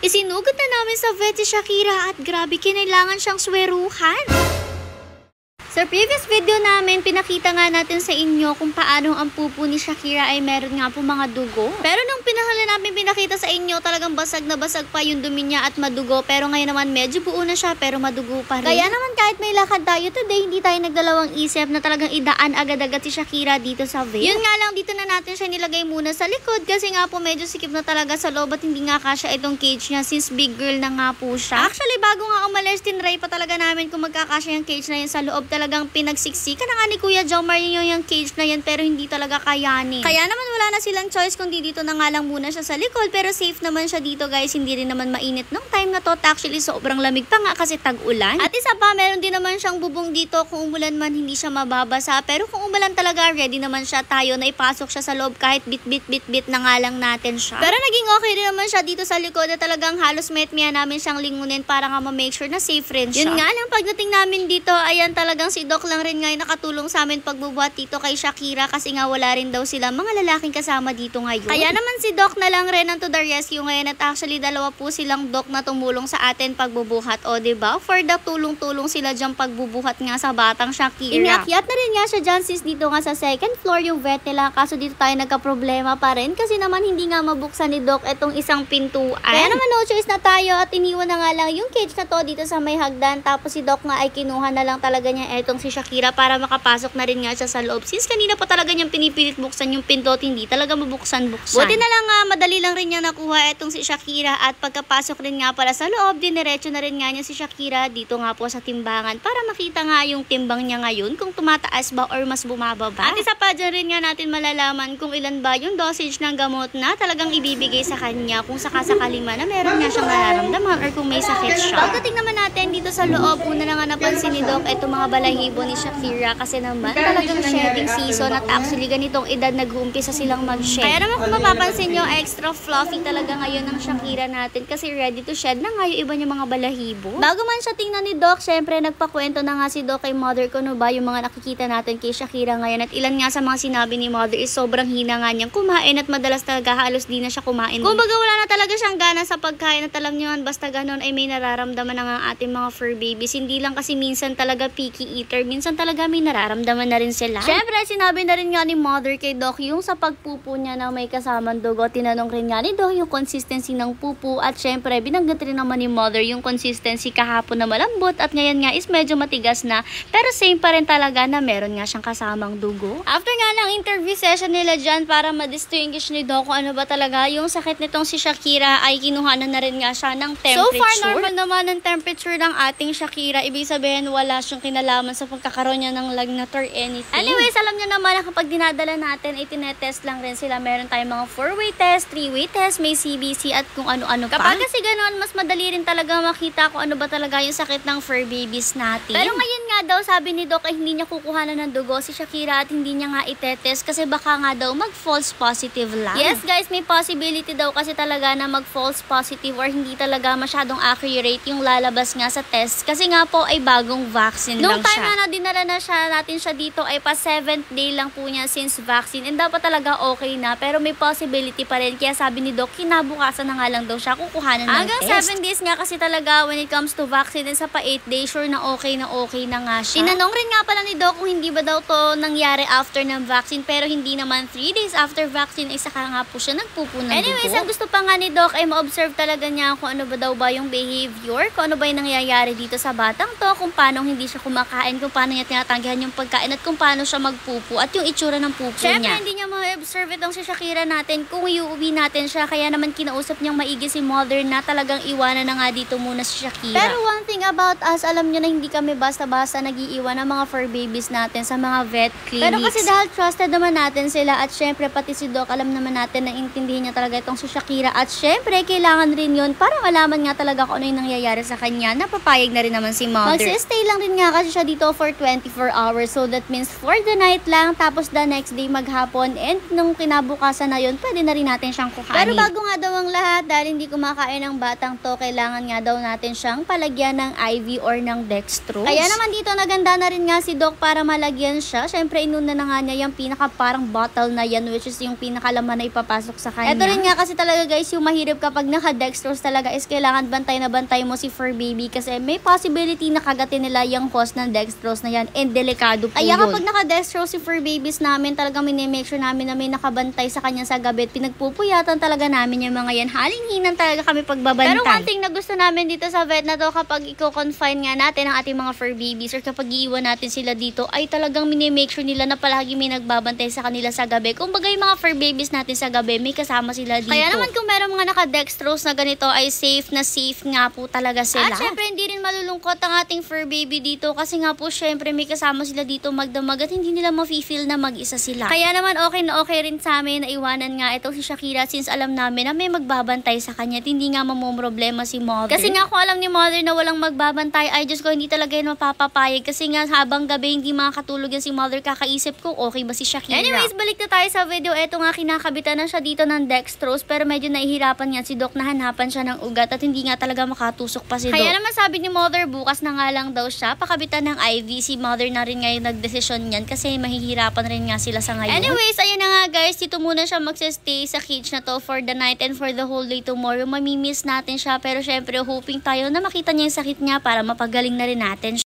Isinugod na namin sa vet si Shakira at grabe kinailangan siyang sweruhan. Sa previous video namin, pinakita nga natin sa inyo kung paano ang pupo ni Shakira ay meron nga po mga dugo. Pero nung pinahuli namin pinakita sa inyo, talagang basag na basag pa yung dumi niya at madugo. Pero ngayon naman medyo buo na siya pero madugo pa rin. Kaya naman kahit may lakad tayo today, hindi tayo nagdalawang isip na talagang idaan agad-agad si Shakira dito sa vet. Yun nga lang, dito na natin siya nilagay muna sa likod kasi nga po medyo sikip na talaga sa loob at hindi nga kasya itong cage niya since big girl na nga po siya. Actually, bago nga umalis, tinry pa talaga namin kung magkakasya yung cage na yun sa loob. Talagang pinagsiksikan na nga ni Kuya Jomar yung cage na yan pero hindi talaga kayanin. Kaya naman wala na silang choice kundi dito na nga lang muna siya sa likod pero safe naman siya dito guys. Hindi rin naman mainit nung time na to. Actually sobrang lamig pa nga kasi tag-ulan. At isa pa meron din naman siyang bubong dito. Kung umulan man hindi siya mababasa pero kung umulan talaga ready naman siya tayo na ipasok siya sa loob kahit bit na nga lang natin siya. Pero naging okay rin naman siya dito sa likod na talagang halos metmaya namin siyang lingunin para nga ma-make sure na safe rin siya. Yun nga lang pagdating namin dito ayan talagang si Doc lang rin nga yung nakatulong sa amin pagbubuhat dito kay Shakira kasi nga wala rin daw sila mga lalaking kasama dito ngayon. Kaya naman si Doc na lang rin ang to the rescue ngayon at actually dalawa po silang Doc na tumulong sa atin pagbubuhat. O diba? For the tulong-tulong sila dyan pagbubuhat nga sa batang Shakira. Inakyat na rin nga siya dyan since dito nga sa second floor yung vet nila kaso dito tayo nagka-problema pa rin kasi naman hindi nga mabuksan ni Doc itong isang pintuan. Kaya naman no choice na tayo at iniwan na nga lang yung cage na to dito sa may hagdan tapos si Doc nga ay kinuha na lang talaga niya etong si Shakira para makapasok na rin nga siya sa loob. Since kanina pa talaga niyang pinipilit buksan yung pinto at hindi talaga mabuksan-buksan. Buti na lang nga, madali lang rin niya nakuha itong si Shakira at pagkapasok rin nga pala sa loob, diniretso na rin nga niya si Shakira dito nga po sa timbangan para makita nga yung timbang niya ngayon kung tumataas ba or mas bumababa. At isa pa dyan rin nga natin malalaman kung ilan ba yung dosage ng gamot na talagang ibibigay sa kanya kung sakasakali man na meron nga siyang nararamdaman or kung may sakit siya. Pagdating naman natin dito sa loob, una na nga napansin ni Doc itong mga balahibo ni Shakira kasi naman talagang shedding season at actually ganitong edad nag-uumpisa silang mag-shed. Kaya naman kung mapapansin nyo, extra fluffy talaga ngayon ng Shakira natin kasi ready to shed na nga yung iba niyang mga balahibo. Bago man siya tingnan ni Doc, syempre nagpakwento na nga si Doc kay Mother ko no ba yung mga nakikita natin kay Shakira ngayon at ilan nga sa mga sinabi ni Mother is sobrang hina nga niyang kumain at madalas talaga halos di na siya kumain. Kumbaga wala na talaga siyang gana sa pagkain at alam niyo basta ganun ay may nararamdaman na nga ang ating mga fur babies. Hindi lang kasi minsan talaga picky eater, minsan talaga may nararamdaman na rin sila. Syempre, sinabi na rin nga ni Mother kay Doc yung sa pagpupo niya na may kasamang dugo. Tinanong rin nga ni Doc yung consistency ng pupo at syempre, binanggit rin naman ni Mother yung consistency kahapon na malambot at ngayon nga is medyo matigas na pero same pa rin talaga na meron nga siyang kasamang dugo. After nga ng interview session nila dyan para ma-distinguish ni Doc kung ano ba talaga yung sakit nitong si Shakira ay kinuhanan na rin nga siya ng temperature. So far, normal naman ang temperature ng ating Shakira. Ibig sabihin, wala siyang kinalaman sa pagkakaroon niya ng lagnat or anything. Anyways, alam niyo naman na kapag dinadala natin, ay tinetest lang rin sila. Meron tayong mga 4-way test, 3-way test, may CBC at kung ano-ano pa. Kapag kasi ganoon, mas madali rin talaga makita kung ano ba talaga yung sakit ng fur babies natin. Pero ngayon nga daw, sabi ni Doc ay hindi niya kukuhanan ng dugo si Shakira at hindi niya nga itetest kasi baka nga daw mag-false positive lang. Yes guys, may possibility daw kasi talaga na mag-false positive or hindi talaga masyadong accurate yung lalabas nga sa test kasi nga po ay bagong vaccine lang siya. Nung time na dinala na natin siya dito ay pa 7th day lang po niya since vaccine and dapat talaga okay na pero may possibility pa rin kaya sabi ni Doc kinabukasan na nga lang daw siya kukuhanan ng hanggang test. 7 days nga kasi talaga when it comes to vaccine and sa pa 8 days sure na okay na nga siya. Tinanong rin nga pala ni Doc kung hindi ba daw to nangyari after ng vaccine pero hindi naman 3 days after vaccine ay saka nga po siya nagpupo ng dugo. Anyways, ang gusto pa nga ni Doc ay ma-observe talaga niya kung ano ba daw ba yung behavior, kung ano ba yung nangyayari dito sa batang to, kung paano hindi siya kumakain, kung paano niya tinatanggihan yung pagkain at kung paano siya magpupo at yung itsura ng pupo niya. Siyempre, hindi niya ma-observe itong si Shakira natin kung iuwi natin siya kaya naman kinausap niyang maigi si Mother na talagang iwanan na nga dito muna si Shakira. Pero one thing about us, alam niyo na hindi kami basta-basta nag-iiwan ng mga fur babies natin sa mga vet clinics. Pero kasi dahil trusted naman natin sila at syempre pati si Doc alam naman natin na intindihin niya talaga itong si Shakira at syempre kailangan rin yun para malaman nga talaga kung ano yung nangyayari sa kanya na papayag na rin naman si Mother. Magsistay lang rin nga kasi siya dito dito for 24 hours. So that means for the night lang, tapos the next day maghapon, and nung kinabukasan na yun, pwede na rin natin siyang kukain. Pero bago nga daw ang lahat, dahil hindi kumakain ng batang to, kailangan nga daw natin siyang palagyan ng IV or ng dextrose. Kaya naman dito naganda na rin nga si Doc para malagyan siya. Syempre inuna na nga niya yung pinaka parang bottle na yan, which is yung pinakalaman na ipapasok sa kanya. Ito rin nga kasi talaga guys, yung mahirap kapag naka-dextrose talaga is kailangan bantay na bantay mo si fur baby kasi may possibility na kagatin nila yung host ng dextrose na yan, and delikado po yun. Kaya kapag naka-dextrose si fur babies namin, talagang minimake sure namin na may nakabantay sa kanya sa gabi at pinagpupuyatan talaga namin yung mga yan. Halinghinan talaga kami pagbabantay. Pero one thing na gusto namin dito sa vet na to, kapag i-confine nga natin ang ating mga fur babies or kapag iiwan natin sila dito, ay talagang minimake sure nila na palagi may nagbabantay sa kanila sa gabi. Kung bagay mga fur babies natin sa gabi, may kasama sila dito. Kaya naman kung meron mga naka-dextrose na ganito, ay safe nga po talaga sila. At syempre hindi rin malulungkot ang ating fur baby dito kasi nga po syempre may kasama sila dito magdamag at hindi nila ma-feel na mag-isa sila. Kaya naman okay na okay rin sa amin na iwanan nga ito si Shakira since alam namin na may magbabantay sa kanya at hindi nga mamumroblema si mother. Kasi nga kung alam ni mother na walang magbabantay, ay Diyos ko, hindi talaga yun mapapapayag kasi nga habang gabi hindi makakatulog yan si mother, kakaisip ko okay ba si Shakira. Anyways, balik na tayo sa video. Eto nga, kinakabitan na siya dito ng dextrose pero medyo nahihirapan nga si Doc na hanapan siya ng ugat at hindi nga talaga makatusok pa si Doc. Kaya naman sabi ni mother, bukas na nga lang daw siya pakabitan ng IV. Si mother na rin ngayon nagdesisyon yan kasi mahihirapan rin nga sila sa ngayon. Anyways, ayun na nga guys, dito muna siya magsistay sa cage na to for the night and for the whole day tomorrow. Mamimiss natin siya pero syempre hoping tayo na makita niya yung sakit niya para mapagaling na rin natin siya.